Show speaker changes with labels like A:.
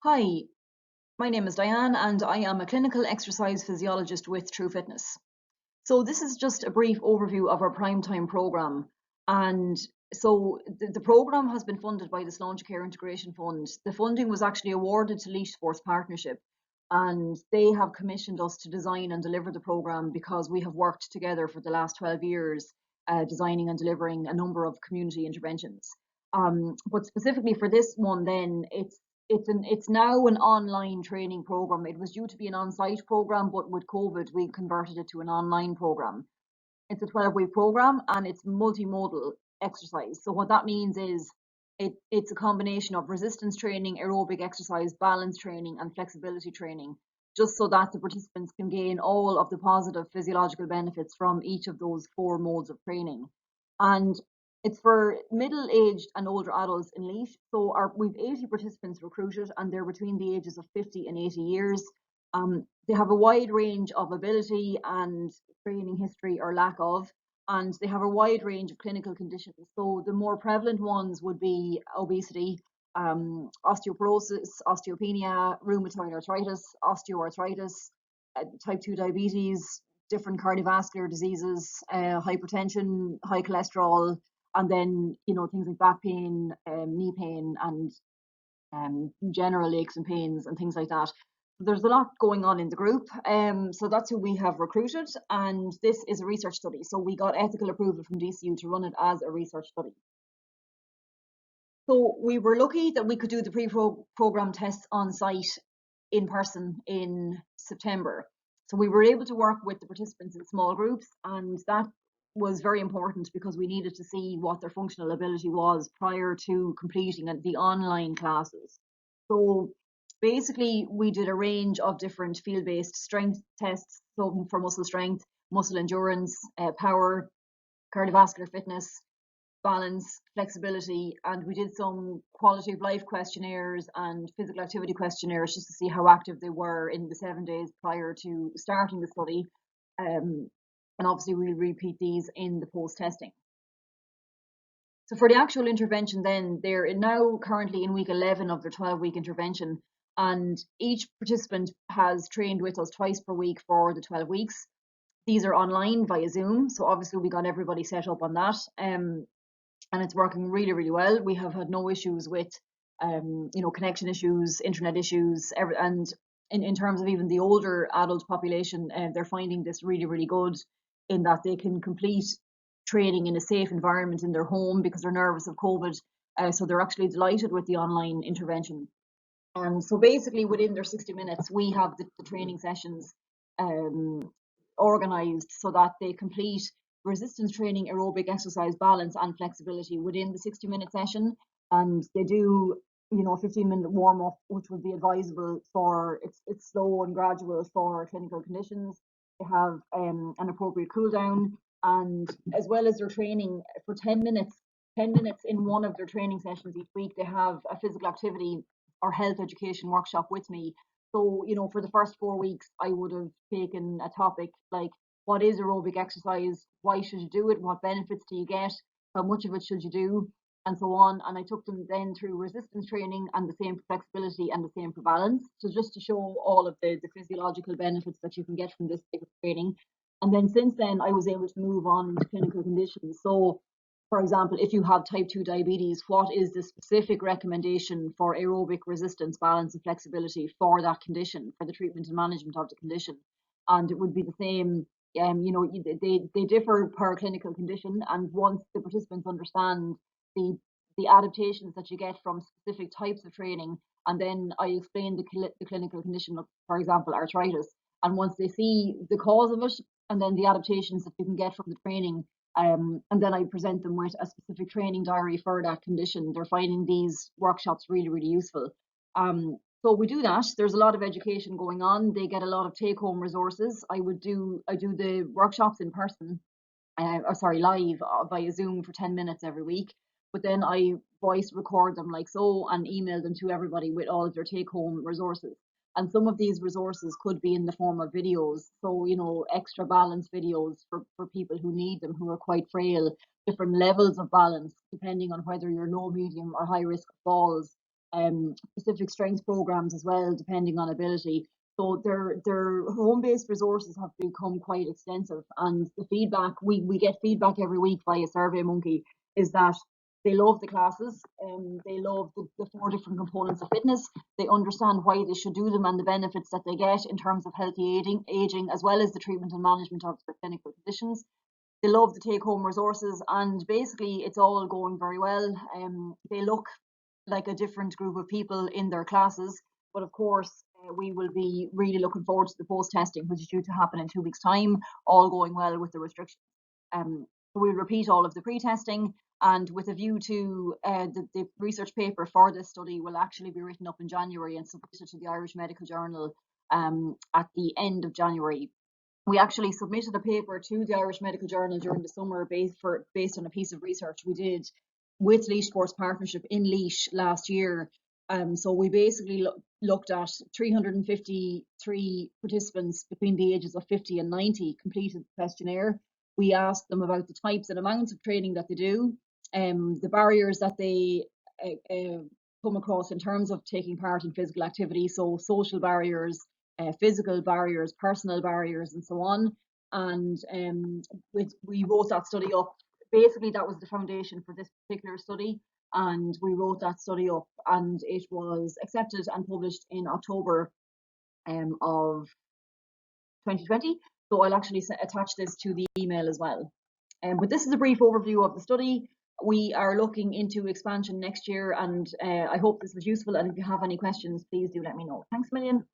A: Hi, my name is Diane and I am a clinical exercise physiologist with True Fitness. So this is just a brief overview of our primetime programme. And so the programme has been funded by the Sláintecare Integration Fund. The funding was actually awarded to Laois Sports Partnership, and they have commissioned us to design and deliver the programme because we have worked together for the last 12 years designing and delivering a number of community interventions. But specifically for this one, then it's now an online training program. It was due to be an on-site program, but with COVID, we converted it to an online program. It's a 12-week program and it's multimodal exercise. So what that means is it's a combination of resistance training, aerobic exercise, balance training, and flexibility training, just so that the participants can gain all of the positive physiological benefits from each of those four modes of training. And it's for middle-aged and older adults in Laois. So we've 80 participants recruited, and they're between the ages of 50 and 80 years. They have a wide range of ability and training history or lack of, and they have a wide range of clinical conditions. So the more prevalent ones would be obesity, osteoporosis, osteopenia, rheumatoid arthritis, osteoarthritis, type 2 diabetes, different cardiovascular diseases, hypertension, high cholesterol, and then things like back pain, knee pain, and general aches and pains and things like that. There's a lot going on in the group. So that's who we have recruited, and this is a research study. So we got ethical approval from DCU to run it as a research study. So we were lucky that we could do the pre-program tests on site in person in September. So we were able to work with the participants in small groups, and that was very important because we needed to see what their functional ability was prior to completing the online classes. So basically, we did a range of different field-based strength tests, so for muscle strength, muscle endurance, power, cardiovascular fitness, balance, flexibility, and we did some quality of life questionnaires and physical activity questionnaires just to see how active they were in the 7 days prior to starting the study. And obviously we'll repeat these in the post-testing. So for the actual intervention then, they're now currently in week 11 of their 12-week intervention, and each participant has trained with us twice per week for the 12 weeks. These are online via Zoom, so obviously we got everybody set up on that. And it's working really, really well. We have had no issues with, connection issues, internet issues, and in terms of even the older adult population, they're finding this really, really good in that they can complete training in a safe environment in their home because they're nervous of COVID. So they're actually delighted with the online intervention. And so basically within their 60 minutes, we have the training sessions organised so that they complete resistance training, aerobic exercise, balance and flexibility within the 60-minute session. And they do, a 15-minute warm up, which would be advisable for, it's slow and gradual for clinical conditions. They have an appropriate cool down, and as well as their training for 10 minutes in one of their training sessions each week, they have a physical activity or health education workshop with me. So, for the first 4 weeks, I would have taken a topic like, what is aerobic exercise? Why should you do it? What benefits do you get? How much of it should you do? And so on. And I took them then through resistance training and the same for flexibility and the same for balance. So just to show all of the physiological benefits that you can get from this type of training. And then since then, I was able to move on into clinical conditions. So for example, if you have type 2 diabetes, what is the specific recommendation for aerobic resistance, balance and flexibility for that condition, for the treatment and management of the condition? And it would be the same. They differ per clinical condition, and once the participants understand the adaptations that you get from specific types of training, and then I explain the clinical condition, for example, arthritis, and once they see the cause of it, and then the adaptations that you can get from the training, and then I present them with a specific training diary for that condition, they're finding these workshops really, really useful. So we do that. There's a lot of education going on. They get a lot of take-home resources. I do the workshops in person, live via Zoom for 10 minutes every week. But then I voice record them like so and email them to everybody with all of their take-home resources. And some of these resources could be in the form of videos. So, extra balance videos for people who need them, who are quite frail, different levels of balance, depending on whether you're low, medium or high risk of falls. specific strength programs as well, depending on ability. So their home-based resources have become quite extensive, and the feedback we get feedback every week via SurveyMonkey is that they love the classes, they love the 4 different components of fitness. They understand why they should do them and the benefits that they get in terms of healthy aging, as well as the treatment and management of their clinical conditions. They love the take-home resources, and basically it's all going very well. They look like a different group of people in their classes, but of course we will be really looking forward to the post-testing, which is due to happen in 2 weeks' time, all going well with the restrictions. We'll repeat all of the pre-testing, and with a view to the research paper for this study will actually be written up in January and submitted to the Irish Medical Journal at the end of January. We actually submitted a paper to the Irish Medical Journal during the summer based on a piece of research we did with Laois Sports Partnership in Laois last year. So we basically looked at 353 participants between the ages of 50 and 90, completed the questionnaire. We asked them about the types and amounts of training that they do, the barriers that they come across in terms of taking part in physical activity, so social barriers, physical barriers, personal barriers, and so on. And we wrote that study up. Basically, that was the foundation for this particular study, and we wrote that study up, and it was accepted and published in October of 2020. So I'll actually attach this to the email as well. But this is a brief overview of the study. We are looking into expansion next year, and I hope this was useful. And if you have any questions, please do let me know. Thanks a million.